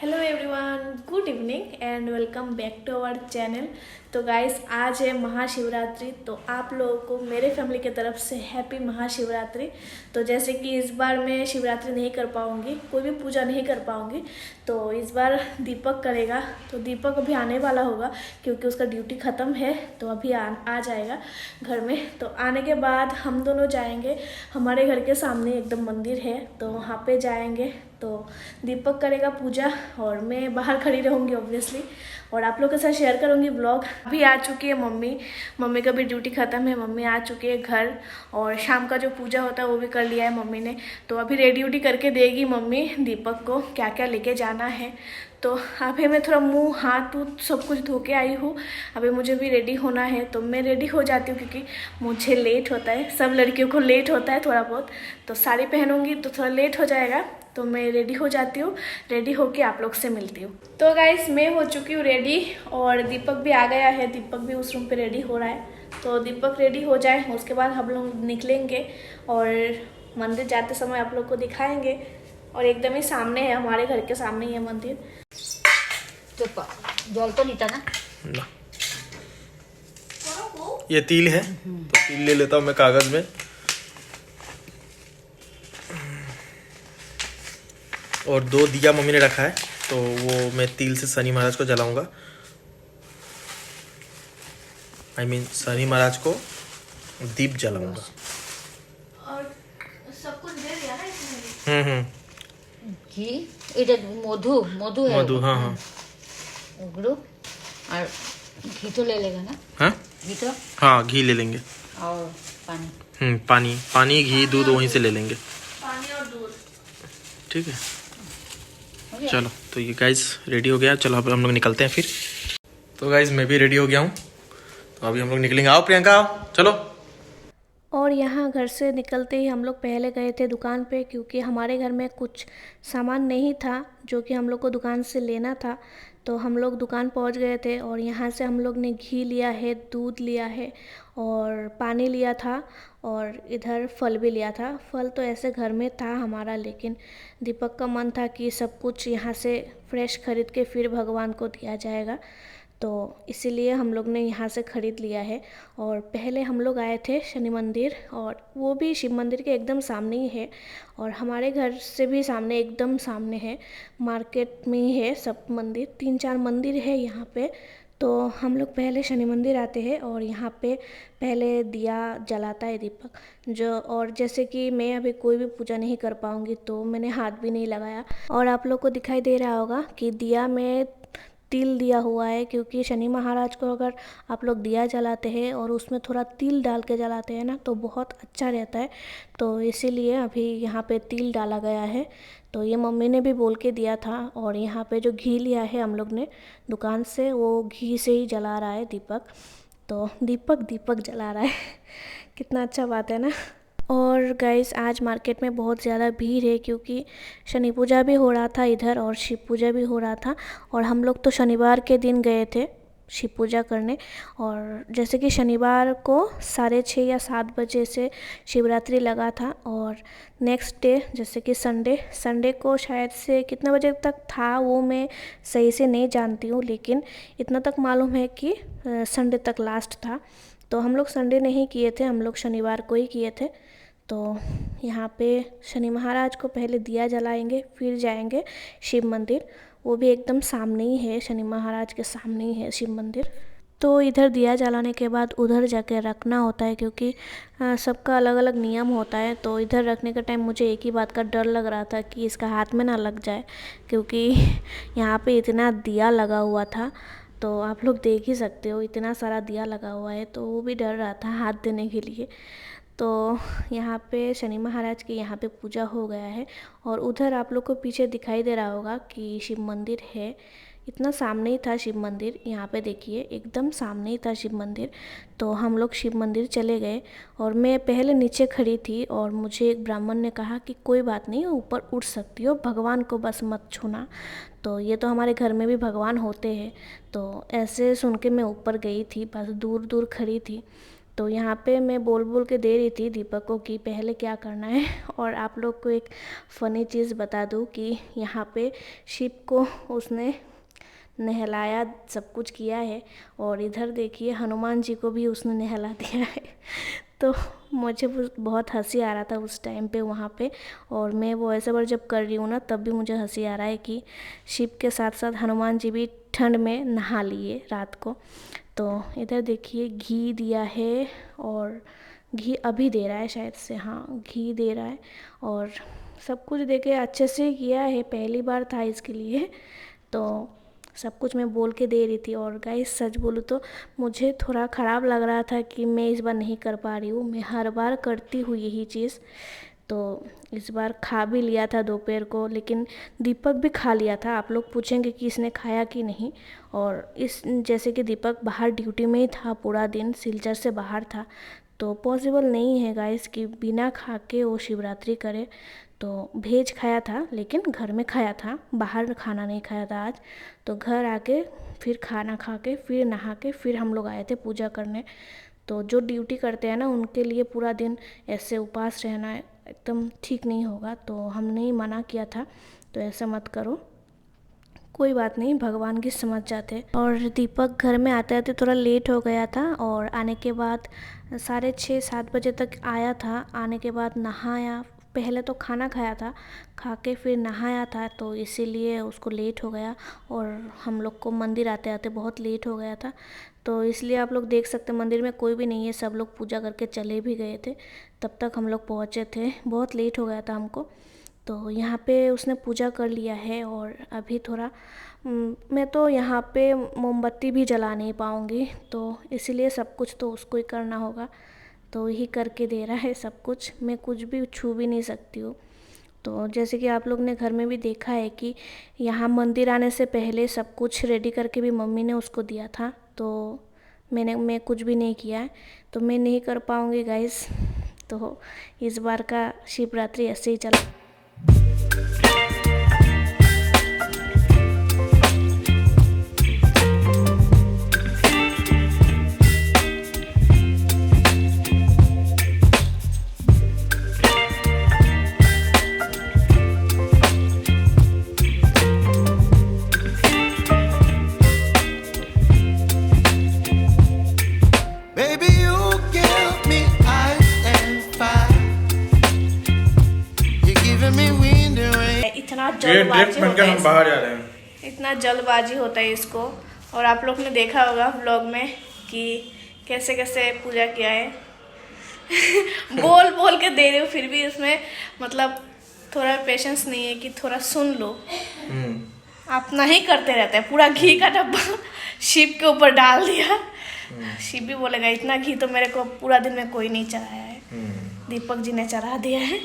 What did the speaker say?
Hello everyone, good evening and welcome back to our channel. तो guys, आज है महाशिवरात्रि। तो आप लोगों को मेरे फैमिली की तरफ से हैप्पी महाशिवरात्रि। तो जैसे कि इस बार मैं शिवरात्रि नहीं कर पाऊँगी, कोई भी पूजा नहीं कर पाऊँगी, तो इस बार दीपक करेगा। तो दीपक अभी आने वाला होगा क्योंकि उसका ड्यूटी ख़त्म है, तो अभी आ जाएगा घर में। तो आने के बाद हम दोनों जाएंगे, हमारे घर के सामने एकदम मंदिर है, तो वहाँ पे जाएंगे। तो दीपक करेगा पूजा और मैं बाहर खड़ी रहूँगी ऑब्वियसली, और आप लोग के साथ शेयर करूँगी ब्लॉग। अभी आ चुकी है मम्मी का भी ड्यूटी ख़त्म है, मम्मी आ चुकी है घर, और शाम का जो पूजा होता है वो भी कर लिया है मम्मी ने। तो अभी रेडी उडी करके देगी मम्मी दीपक को क्या क्या लेके जाना है। तो अभी मैं थोड़ा मुंह हाथ सब कुछ धो के आई हूँ। अभी मुझे भी रेडी होना है, तो मैं रेडी हो जाती हूँ क्योंकि मुझे लेट होता है, सब लड़कियों को लेट होता है थोड़ा बहुत। तो साड़ी पहनूंगी तो थोड़ा लेट हो जाएगा, तो मैं रेडी हो जाती हूँ। रेडी होके आप लोग से मिलती हूँ। तो गाइस, मैं हो चुकी हूँ रेडी, और दीपक भी आ गया है। दीपक भी उस रूम पे रेडी हो रहा है। तो दीपक रेडी हो जाए, उसके बाद हम लोग निकलेंगे और मंदिर जाते समय आप लोग को दिखाएंगे। और एकदम ही सामने है, हमारे घर के सामने ही है मंदिर। तो जल तो नहीं था ना? ये तिल है, तो तिल ले लेता हूँ मैं कागज में। और 2 दिया मम्मी ने रखा है, तो वो मैं तिल से शनि महाराज को जलाऊंगा। शनि महाराज को दीप जलाऊंगा। और सब कुछ दे दिया ना इसमें। घी এটা মধু মধু है मधु, हाँ। उगड़ू और घी तो ले लेगा ना? हाँ घी तो हाँ, घी ले लेंगे। और पानी पानी घी दूध वहीं से ले लेंगे। पानी और दूध, ठीक है, चलो। तो ये गाइस रेडी हो गया, चलो अब हम लोग निकलते हैं फिर। तो गाइस मैं भी रेडी हो गया हूँ, तो अभी हम लोग निकलेंगे। आओ प्रियंका, आओ, चलो। और यहाँ घर से निकलते ही हम लोग पहले गए थे दुकान पे, क्योंकि हमारे घर में कुछ सामान नहीं था जो कि हम लोग को दुकान से लेना था। तो हम लोग दुकान पहुँच गए थे, और यहाँ से हम लोग ने घी लिया है, दूध लिया है, और पानी लिया था, और इधर फल भी लिया था। फल तो ऐसे घर में था हमारा, लेकिन दीपक का मन था कि सब कुछ यहाँ से फ्रेश खरीद के फिर भगवान को दिया जाएगा, तो इसीलिए हम लोग ने यहाँ से ख़रीद लिया है। और पहले हम लोग आए थे शनि मंदिर, और वो भी शिव मंदिर के एकदम सामने ही है, और हमारे घर से भी सामने, एकदम सामने है, मार्केट में ही है सब मंदिर। 3-4 मंदिर है यहाँ पे। तो हम लोग पहले शनि मंदिर आते हैं, और यहाँ पे पहले दिया जलाता है दीपक जो। और जैसे कि मैं अभी कोई भी पूजा नहीं कर पाऊँगी, तो मैंने हाथ भी नहीं लगाया। और आप लोग को दिखाई दे रहा होगा कि दिया में तिल दिया हुआ है, क्योंकि शनि महाराज को अगर आप लोग दिया जलाते हैं और उसमें थोड़ा तिल डाल के जलाते हैं ना, तो बहुत अच्छा रहता है। तो इसीलिए अभी यहाँ पे तिल डाला गया है। तो ये मम्मी ने भी बोल के दिया था। और यहाँ पे जो घी लिया है हम लोग ने दुकान से, वो घी से ही जला रहा है दीपक। तो दीपक जला रहा है कितना अच्छा बात है ना। और गाइस, आज मार्केट में बहुत ज़्यादा भीड़ है, क्योंकि शनि पूजा भी हो रहा था इधर और शिव पूजा भी हो रहा था। और हम लोग तो शनिवार के दिन गए थे शिव पूजा करने। और जैसे कि शनिवार को 6:30 या 7 बजे से शिवरात्रि लगा था, और नेक्स्ट डे जैसे कि संडे को शायद से कितने बजे तक था वो मैं सही से नहीं जानती हूँ, लेकिन इतना तक मालूम है कि संडे तक लास्ट था। तो हम लोग संडे नहीं किए थे, हम लोग शनिवार को ही किए थे। तो यहाँ पे शनि महाराज को पहले दिया जलाएंगे, फिर जाएंगे शिव मंदिर। वो भी एकदम सामने ही है, शनि महाराज के सामने ही है शिव मंदिर। तो इधर दिया जलाने के बाद उधर जाके रखना होता है, क्योंकि सबका अलग अलग नियम होता है। तो इधर रखने के टाइम मुझे एक ही बात का डर लग रहा था कि इसका हाथ में ना लग जाए, क्योंकि यहाँ पे इतना दिया लगा हुआ था। तो आप लोग देख ही सकते हो, इतना सारा दिया लगा हुआ है, तो वो भी डर रहा था हाथ देने के लिए। तो यहाँ पे शनि महाराज की यहाँ पे पूजा हो गया है। और उधर आप लोग को पीछे दिखाई दे रहा होगा कि शिव मंदिर है। इतना सामने ही था शिव मंदिर, यहाँ पे देखिए एकदम सामने ही था शिव मंदिर। तो हम लोग शिव मंदिर चले गए, और मैं पहले नीचे खड़ी थी, और मुझे एक ब्राह्मण ने कहा कि कोई बात नहीं, ऊपर उठ सकती हो, भगवान को बस मत छूना। तो ये तो हमारे घर में भी भगवान होते हैं। तो ऐसे सुन के मैं ऊपर गई थी, बस दूर दूर खड़ी थी। तो यहाँ पे मैं बोल बोल के दे रही थी दीपक को कि पहले क्या करना है। और आप लोग को एक फ़नी चीज़ बता दूँ कि यहाँ पे शिप को उसने नहलाया, सब कुछ किया है। और इधर देखिए हनुमान जी को भी उसने नहला दिया है। तो मुझे बहुत हंसी आ रहा था उस टाइम पे वहाँ पे। और मैं वो ऐसे बार जब कर रही हूँ ना तब भी मुझे हंसी आ रहा है कि शिप के साथ साथ हनुमान जी भी ठंड में नहा लिए रात को। तो इधर देखिए घी दिया है, और घी अभी दे रहा है शायद से, हाँ घी दे रहा है। और सब कुछ देके अच्छे से किया है, पहली बार था इसके लिए। तो सब कुछ मैं बोल के दे रही थी। और गाइस सच बोलूँ तो मुझे थोड़ा ख़राब लग रहा था कि मैं इस बार नहीं कर पा रही हूँ। मैं हर बार करती हूँ यही चीज़। तो इस बार खा भी लिया था दोपहर को, लेकिन दीपक भी खा लिया था। आप लोग पूछेंगे कि इसने खाया कि नहीं। और इस जैसे कि दीपक बाहर ड्यूटी में ही था, पूरा दिन सिलचर से बाहर था, तो पॉसिबल नहीं है गाइस कि बिना खा के वो शिवरात्रि करे। तो भेज खाया था, लेकिन घर में खाया था, बाहर खाना नहीं खाया था आज। तो घर आके फिर खाना खा के फिर नहा के फिर हम लोग आए थे पूजा करने। तो जो ड्यूटी करते हैं ना उनके लिए पूरा दिन ऐसे उपवास रहना एकदम ठीक नहीं होगा। तो हमने ही मना किया था, तो ऐसा मत करो, कोई बात नहीं, भगवान की समझ जाते। और दीपक घर में आते आते थोड़ा लेट हो गया था। और आने के बाद 6:30-7 बजे तक आया था। आने के बाद नहाया, पहले तो खाना खाया था, खा के फिर नहाया था, तो इसीलिए उसको लेट हो गया। और हम लोग को मंदिर आते आते बहुत लेट हो गया था। तो इसलिए आप लोग देख सकते हैं मंदिर में कोई भी नहीं है, सब लोग पूजा करके चले भी गए थे, तब तक हम लोग पहुँचे थे, बहुत लेट हो गया था हमको। तो यहाँ पे उसने पूजा कर लिया है। और अभी थोड़ा मैं तो यहाँ पे मोमबत्ती भी जला नहीं पाऊँगी, तो इसीलिए सब कुछ तो उसको ही करना होगा। तो यही करके दे रहा है सब कुछ, मैं कुछ भी छू भी नहीं सकती हूँ। तो जैसे कि आप लोग ने घर में भी देखा है कि यहाँ मंदिर आने से पहले सब कुछ रेडी करके भी मम्मी ने उसको दिया था। तो मैं कुछ भी नहीं किया है, तो मैं नहीं कर पाऊँगी गाइस। तो इस बार का शिवरात्रि ऐसे ही चला। इतना जल्दबाजी होता है, बाहर जा रहे हैं। इतना जल्दबाजी होता है इसको। और आप लोग ने देखा होगा व्लॉग में कि कैसे कैसे पूजा किया है। बोल बोल के दे रही हूँ, फिर भी इसमें मतलब थोड़ा पेशेंस नहीं है कि थोड़ा सुन लो। अपना ही करते रहते हैं, पूरा घी का डब्बा शिव के ऊपर डाल दिया। शिव भी बोलेगा इतना घी तो मेरे को पूरा दिन में कोई नहीं चढ़ाया है, दीपक जी ने चढ़ा दिया है।